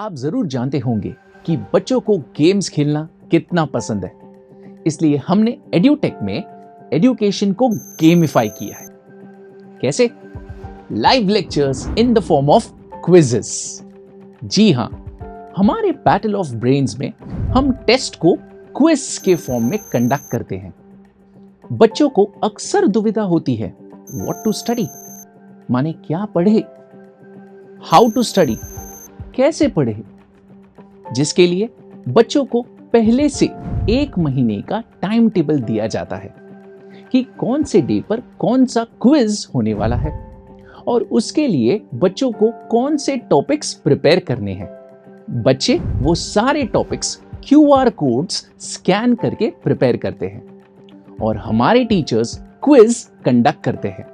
आप जरूर जानते होंगे कि बच्चों को गेम्स खेलना कितना पसंद है, इसलिए हमने एड्यूटेक में एजुकेशन को गेमिफाई किया है। कैसे? Live lectures in the form of quizzes. जी हां, हमारे बैटल ऑफ ब्रेन्स में हम टेस्ट को क्विज के फॉर्म में कंडक्ट करते हैं। बच्चों को अक्सर दुविधा होती है, व्हाट टू स्टडी, माने क्या पढ़े, हाउ टू स्टडी, कैसे पढ़े, जिसके लिए बच्चों को पहले से 1 महीने का टाइम टेबल दिया जाता है कि कौन से डे पर कौन सा क्विज होने वाला है और उसके लिए बच्चों को कौन से टॉपिक्स प्रिपेयर करने हैं। बच्चे वो सारे टॉपिक्स QR कोड्स स्कैन करके प्रिपेयर करते हैं और हमारे टीचर्स क्विज कंडक्ट करते हैं।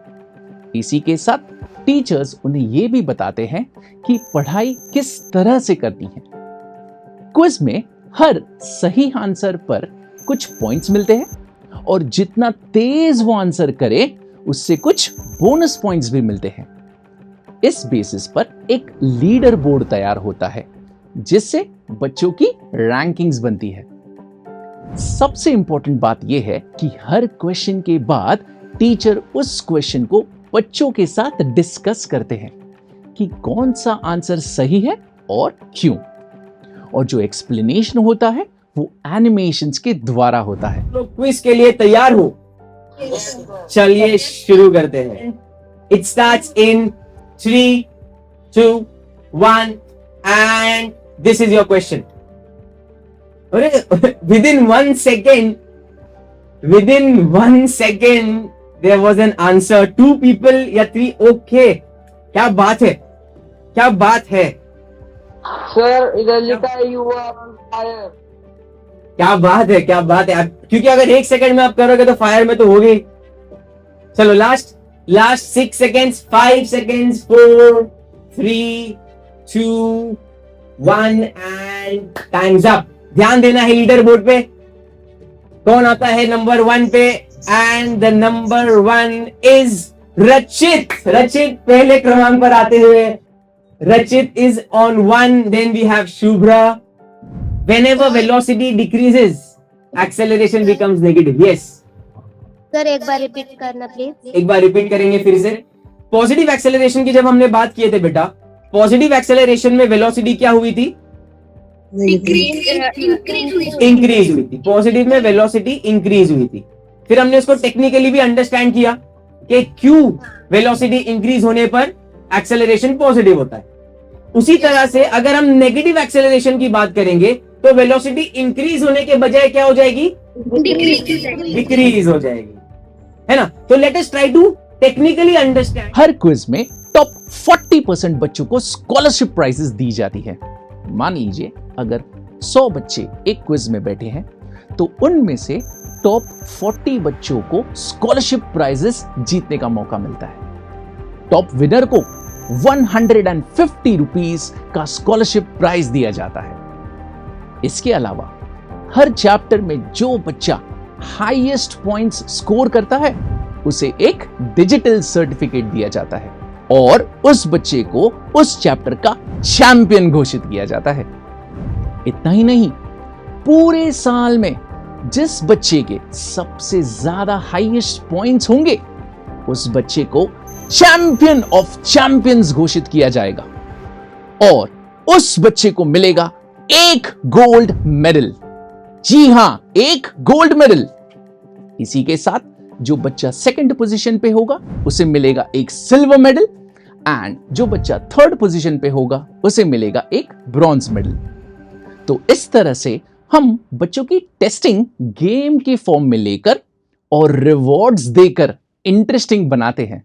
इसी के साथ टीचर्स उन्हें यह भी बताते हैं कि पढ़ाई किस तरह से करती है। क्विज में हर सही आंसर पर कुछ पॉइंट्स मिलते हैं और जितना तेज वो आंसर करे उससे कुछ बोनस पॉइंट्स भी मिलते हैं। इस बेसिस पर एक लीडर बोर्ड तैयार होता है जिससे बच्चों की रैंकिंग्स बनती है। सबसे इंपॉर्टेंट बात यह है कि हर क्वेश्चन के बाद टीचर उस क्वेश्चन को बच्चों के साथ डिस्कस करते हैं कि कौन सा आंसर सही है और क्यों, और जो एक्सप्लेनेशन होता है वो एनिमेशंस के द्वारा होता है। तो क्विज के लिए तैयार हो? चलिए शुरू करते हैं। It starts in 3, 2, 1 and this is your question. Within 1 second there was an answer. 2 people या 3? Okay, क्या बात है, क्या बात है सर। इधर लिखा है यू आर ऑन फायर। क्या बात है, क्या बात है, क्योंकि अगर 1 सेकंड में आप करोगे तो फायर में तो होगी। चलो last 6 seconds, 5 seconds, 4, 3, 2, 1 and times up. ध्यान देना है लीडर बोर्ड पे कौन आता है नंबर 1 पे, एंड द नंबर 1 इज रचित। रचित पहले क्रमांक पर आते हुए, Rachit is on 1, then we have Shubhra. Whenever velocity decreases, acceleration becomes negative. Yes. Sir एक बार रिपीट करना प्लीज। एक बार रिपीट करेंगे फिर से। पॉजिटिव एक्सेलरेशन की जब हमने बात किए थे बेटा, पॉजिटिव एक्सेलरेशन में वेलोसिटी क्या हुई थी? इंक्रीज हुई थी। पॉजिटिव में वेलोसिटी इंक्रीज हुई थी। फिर हमने इसको टेक्निकली भी अंडरस्टैंड किया कि क्यों वेलोसिटी इंक्रीज होने पर एक्सेलरेशन पॉजिटिव होता है। उसी तरह से अगर हम नेगेटिव एक्सेलरेशन की बात करेंगे तो वेलोसिटी इंक्रीज होने के बजाय क्या हो जाएगी? डिक्रीज हो जाएगी, है ना। तो let us try to technically understand. हर क्विज में टॉप 40% बच्चों को स्कॉलरशिप प्राइजेस दी जाती है। मान लीजिए अगर 100 बच्चे एक क्विज में बैठे हैं तो उनमें से टॉप 40 बच्चों को स्कॉलरशिप प्राइजेस जीतने का मौका मिलता है। टॉप विनर को 150 रुपीज का स्कॉलरशिप प्राइज दिया जाता है। इसके अलावा हर चैप्टर में जो बच्चा हाईएस्ट पॉइंट्स स्कोर करता है उसे एक डिजिटल सर्टिफिकेट दिया जाता है और उस बच्चे को उस चैप्टर का चैंपियन घोषित किया जाता है। इतना ही नहीं, पूरे साल में जिस बच्चे के सबसे ज्यादा हाईएस्ट पॉइंट्स होंगे उस बच्चे को चैंपियन ऑफ चैंपियंस घोषित किया जाएगा और उस बच्चे को मिलेगा एक गोल्ड मेडल। जी हां, एक गोल्ड मेडल। इसी के साथ जो बच्चा 2nd पोजीशन पे होगा उसे मिलेगा एक सिल्वर मेडल एंड जो बच्चा 3rd पोजीशन पे होगा उसे मिलेगा एक ब्रॉन्ज मेडल। तो इस तरह से हम बच्चों की टेस्टिंग गेम के फॉर्म में लेकर और रिवॉर्ड्स देकर इंटरेस्टिंग बनाते हैं।